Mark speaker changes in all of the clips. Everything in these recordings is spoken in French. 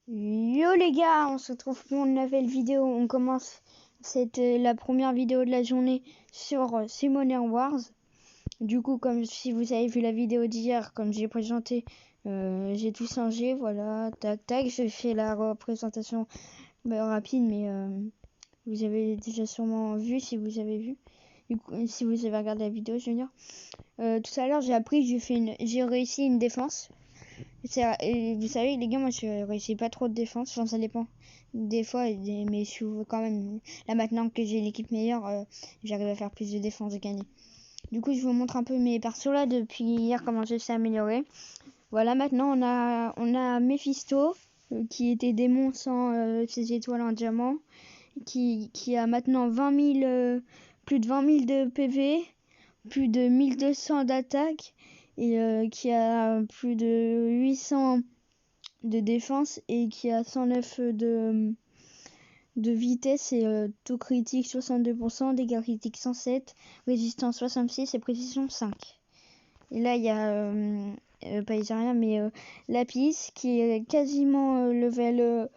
Speaker 1: Yo les gars, on se retrouve pour une nouvelle vidéo. On commence la première vidéo de la journée sur Summoner Wars. Du coup, comme si vous avez vu la vidéo d'hier, comme j'ai présenté, j'ai tout changé. Voilà, tac tac, j'ai fait la représentation rapide, mais vous avez déjà sûrement vu si vous avez vu. Du coup, si vous avez regardé la vidéo, je veux dire. Tout à l'heure, j'ai réussi une défense. Et vous savez, les gars, moi je réussis pas trop de défense, enfin, ça dépend des fois, mais je suis quand même là maintenant que j'ai l'équipe meilleure, j'arrive à faire plus de défense et gagner. Du coup, je vous montre un peu mes persos là depuis hier, comment j'ai fait améliorer. Voilà, maintenant on a Mephisto qui était démon sans ses étoiles en diamant, qui a maintenant 20 000, plus de 20 000 de PV, plus de 1200 d'attaque et qui a plus de 800 de défense et qui a 109 de vitesse et taux critique 62%, dégâts critiques 107, résistance 66 et précision 5. Et là il y a pas rien mais Lapis qui est quasiment level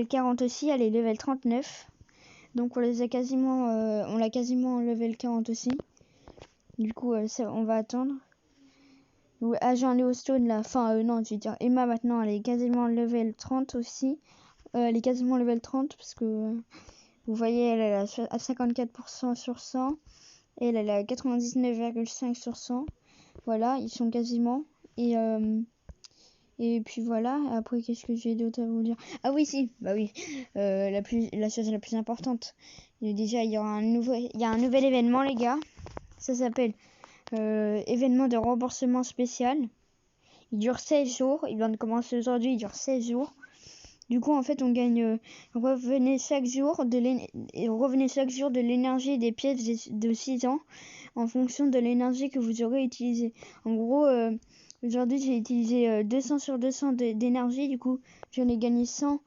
Speaker 1: 40 aussi, elle est level 39. Donc on l'a quasiment level 40 aussi. Du coup on va attendre. Agent Léo Stone là, non, je veux dire Emma maintenant elle est quasiment level 30 aussi. Elle est quasiment level 30 parce que vous voyez elle est à 54% sur 100. Et elle est à 99,5 sur 100. Voilà, ils sont quasiment. Et puis voilà, après qu'est-ce que j'ai d'autre à vous dire? Ah oui si, bah oui, la chose la plus importante. Déjà il y a un nouvel événement les gars. Ça s'appelle événement de remboursement spécial. Il dure 16 jours, il vient de commencer aujourd'hui, il dure 16 jours. Du coup, en fait, on gagne, revenez chaque jour de l'énergie des pièces de 6 ans en fonction de l'énergie que vous aurez utilisée. En gros, aujourd'hui, j'ai utilisé 200 sur 200 d'énergie, du coup, j'en ai gagné 100.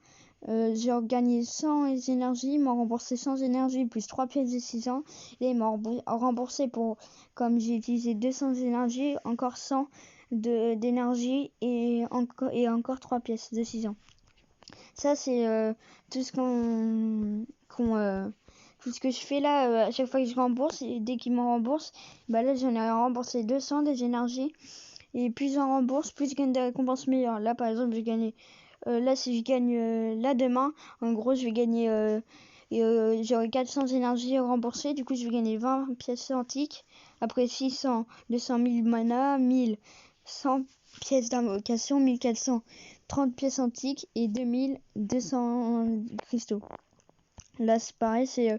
Speaker 1: J'ai gagné 100 énergie, ils m'ont remboursé 100 énergie plus 3 pièces de 6 ans. Et ils m'ont remboursé comme j'ai utilisé 200 énergie, encore 100 d'énergie et encore 3 pièces de 6 ans. Ça, c'est tout ce tout ce que je fais là, à chaque fois que je rembourse, et dès qu'ils m'en remboursent, bah là j'en ai remboursé 200 des énergies. Et plus j'en rembourse, plus je gagne des récompenses meilleures. Là par exemple, là si je gagne là demain, en gros je vais gagner j'aurai 400 énergies remboursées, du coup je vais gagner 20 pièces antiques. Après 600, 200 000 mana, 1100 pièces d'invocation, 1400 30 pièces antiques et 2200 cristaux. Là c'est pareil, c'est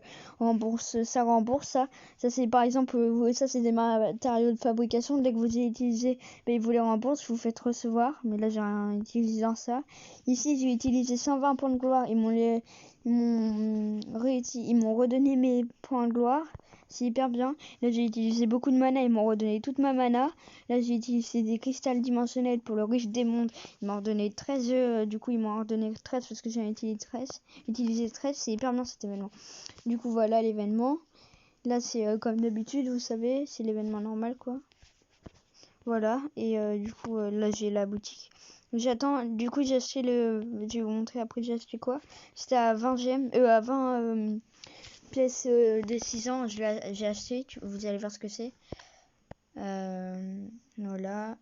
Speaker 1: ça rembourse ça. Ça c'est par exemple, ça c'est des matériaux de fabrication. Dès que vous les utilisez, ils vous les remboursent, vous faites recevoir. Mais là j'ai rien utilisé dans ça. Ici j'ai utilisé 120 points de gloire. Ils m'ont redonné mes points de gloire. C'est hyper bien. Là j'ai utilisé beaucoup de mana, ils m'ont redonné toute ma mana. Là j'ai utilisé des cristals dimensionnels pour le riche des mondes. Ils m'ont redonné 13 du coup ils m'ont redonné 13 parce que j'ai utilisé 13, c'est hyper bien cet événement. Du coup voilà l'événement. Là c'est comme d'habitude, vous savez, c'est l'événement normal quoi. Voilà, et du coup là j'ai la boutique. J'attends, du coup j'ai acheté je vais vous montrer après j'ai acheté quoi. C'était à 20 gemmes, à 20 pièces de 6 ans, j'ai acheté, vous allez voir ce que c'est. Voilà.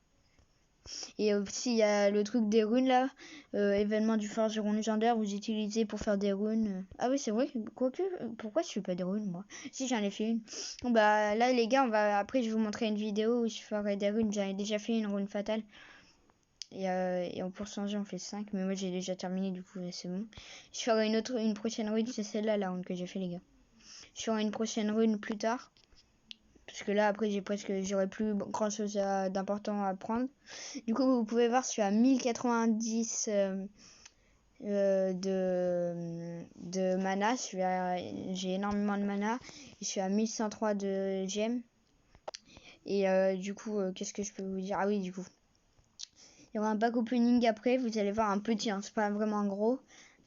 Speaker 1: Et aussi il y a le truc des runes là, événement du forgeron légendaire, vous utilisez pour faire des runes. Ah oui c'est vrai, quoique, pourquoi je fais pas des runes moi? Si j'en ai fait une. Bon, bah là les gars, après je vais vous montrer une vidéo où je ferai des runes, j'en ai déjà fait une rune fatale. Et pour changer on fait 5, mais moi j'ai déjà terminé du coup c'est bon. Je ferai une prochaine rune, c'est celle-là la rune que j'ai fait les gars. Je ferai une prochaine rune plus tard. Parce que là après j'aurai plus grand chose d'important à prendre. Du coup vous pouvez voir je suis à 1090 de mana. J'ai énormément de mana. Je suis à 1103 de gemmes. Et du coup qu'est-ce que je peux vous dire? Ah oui du coup. Il y aura un pack opening après, vous allez voir un petit, hein, c'est pas vraiment un gros.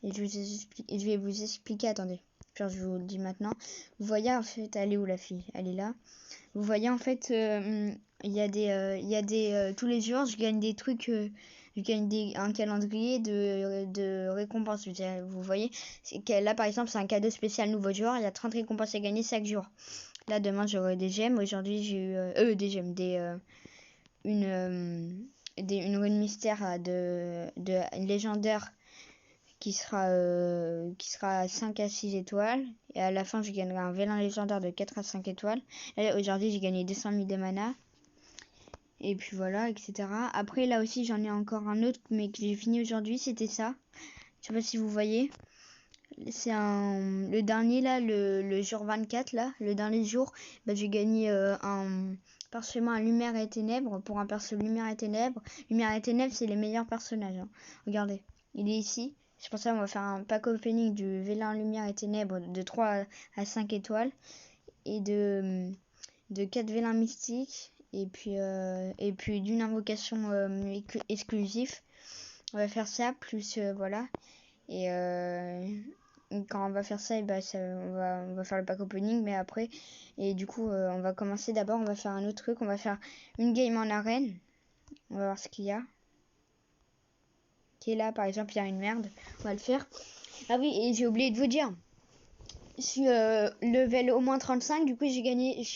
Speaker 1: Et je vais vous expliquer, attendez. Genre, je vous le dis maintenant. Vous voyez en fait, elle est où la fille? Elle est là. Vous voyez en fait, il y a des tous les jours je gagne des trucs je gagne un calendrier de récompenses. Vous voyez, là par exemple, c'est un cadeau spécial nouveau joueur. Il y a 30 récompenses à gagner chaque jour. Là, demain, j'aurai des gemmes. Aujourd'hui, j'ai eu des gemmes, une rune mystère de légendaire qui sera à 5 à 6 étoiles. Et à la fin, je gagnerai un vélin légendaire de 4 à 5 étoiles. Aujourd'hui, j'ai gagné 200 000 de mana. Et puis voilà, etc. Après, là aussi, j'en ai encore un autre, mais que j'ai fini aujourd'hui. C'était ça. Je sais pas si vous voyez. C'est le dernier, là, le jour 24, là. Le dernier jour, bah, j'ai gagné un parchemin à lumière et ténèbres pour un perso lumière et ténèbres. Lumière et ténèbres, c'est les meilleurs personnages. Hein. Regardez, il est ici. C'est pour ça qu'on va faire un pack opening du vélin lumière et ténèbres de 3 à 5 étoiles. Et de 4 vélins mystiques. Et puis d'une invocation exclusive. On va faire ça, plus voilà. Et quand on va faire ça, et bah, on va faire le pack opening, mais après, et du coup, on va commencer d'abord, on va faire un autre truc, on va faire une game en arène. On va voir ce qu'il y a. Qui est là, par exemple, il y a une merde. On va le faire. Ah oui, et j'ai oublié de vous dire. Je suis level au moins 35, du coup j'ai gagné,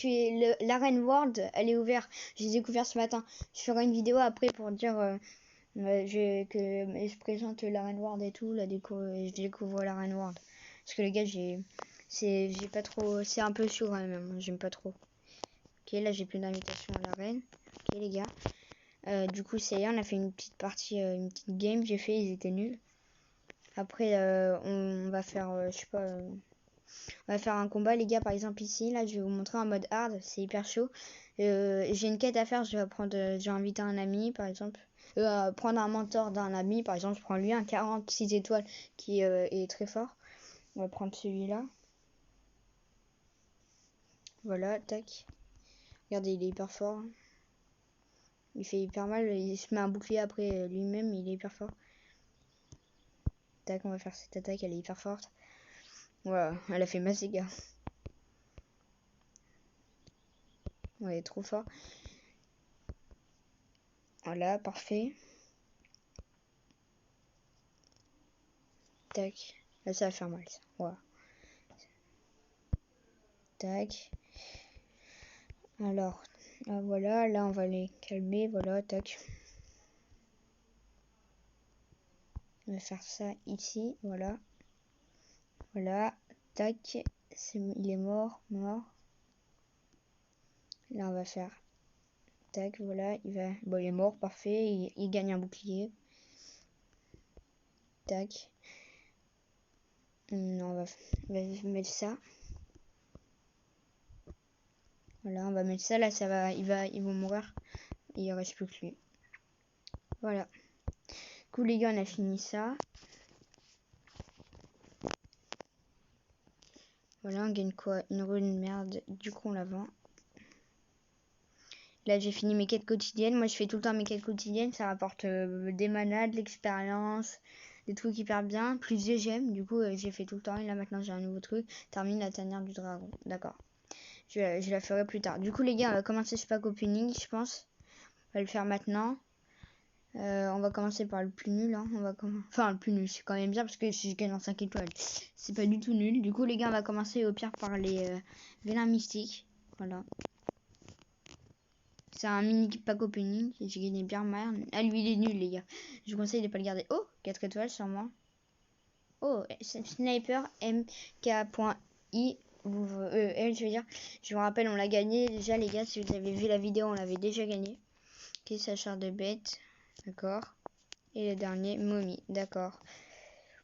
Speaker 1: l'arène world, elle est ouverte, j'ai découvert ce matin. Je ferai une vidéo après pour dire que je présente l'arène world et tout, je découvre l'arène world. Parce que les gars, j'ai pas trop, c'est un peu chaud quand même, j'aime pas trop. Ok, là j'ai plus d'invitation à l'arène. Ok les gars. Du coup c'est on a fait une petite partie, une petite game, ils étaient nuls. Après on va faire, je sais pas... on va faire un combat les gars, par exemple ici, là je vais vous montrer en mode hard, c'est hyper chaud. J'ai une quête à faire, je vais inviter un ami par exemple, prendre un mentor d'un ami, par exemple je prends lui un 46 étoiles qui est très fort. On va prendre celui-là. Voilà, tac. Regardez, il est hyper fort. Il fait hyper mal, il se met un bouclier après lui-même, il est hyper fort. Tac, on va faire cette attaque, elle est hyper forte. Voilà, elle a fait masse les gars. Ouais, trop fort. Voilà, parfait. Tac. Là, ça va faire mal, ça. Voilà. Tac. Alors, là, voilà. Là, on va les calmer. Voilà, tac. On va faire ça ici. Voilà. Voilà. Tac. Il est mort. Là, on va faire... Tac, voilà. Bon, il est mort. Parfait. Il gagne un bouclier. Tac. On va mettre ça. Voilà, on va mettre ça. Là, ça va, ils vont mourir. Il ne reste plus que lui. Voilà. Du coup, les gars, on a fini ça. Voilà, on gagne quoi? Une rune merde. Du coup, on la vend. Là, j'ai fini mes quêtes quotidiennes. Moi, je fais tout le temps mes quêtes quotidiennes. Ça rapporte des manas, de l'expérience, des trucs hyper bien. Plus des gemmes. Du coup, j'ai fait tout le temps. Et là, maintenant, j'ai un nouveau truc. Termine la tanière du dragon. D'accord. Je la ferai plus tard. Du coup, les gars, on va commencer ce pack opening, je pense. On va le faire maintenant. On va commencer par le plus nul. Hein. Enfin, le plus nul, c'est quand même bien parce que si je gagne en 5 étoiles, c'est pas du tout nul. Du coup, les gars, on va commencer au pire par les vélins mystiques. Voilà. C'est un mini pack opening. J'ai gagné bien mal. Ah, lui, il est nul, les gars. Je vous conseille de pas le garder. Oh, 4 étoiles sur moi. Oh, Sniper MK.I. Je veux dire, je vous rappelle, on l'a gagné déjà, les gars. Si vous avez vu la vidéo, on l'avait déjà gagné. Ok, Sachard de bête. D'accord. Et le dernier, Momie. D'accord.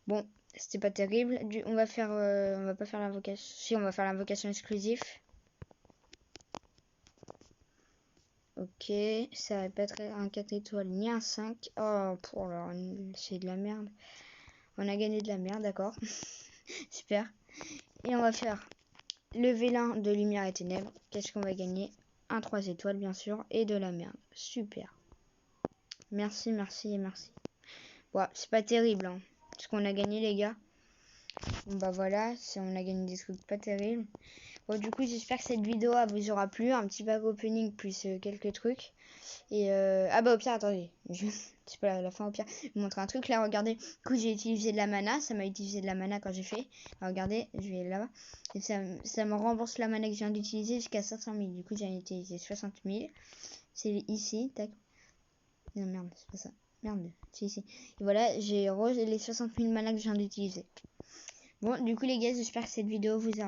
Speaker 1: Bon, c'était pas terrible. On va pas faire l'invocation. Si, on va faire l'invocation exclusive. Ok, ça va pas être un 4 étoiles ni un 5. Oh, c'est de la merde. On a gagné de la merde, d'accord. Super. Et on va faire le vélin de lumière et ténèbres. Qu'est-ce qu'on va gagner? Un 3 étoiles, bien sûr. Et de la merde. Super. Merci, merci et merci. Bon, c'est pas terrible, hein. Ce qu'on a gagné, les gars. Bon, bah voilà, on a gagné des trucs pas terribles. Bon, du coup, j'espère que cette vidéo vous aura plu. Un petit pack opening plus quelques trucs. Et ah bah au pire, attendez, c'est pas la fin au pire. Je vais vous montrer un truc là, regardez. Du coup, j'ai utilisé de la mana, ça m'a utilisé de la mana quand j'ai fait. Alors, regardez, je vais là-bas. Et ça me rembourse la mana que je viens d'utiliser jusqu'à 500 000. Du coup, j'ai utilisé 60 000. C'est ici, tac. Non, merde, c'est pas ça. Merde, c'est ici. Et voilà, j'ai les 60 000 mana que je viens d'utiliser. Bon, du coup, les gars, j'espère que cette vidéo vous aura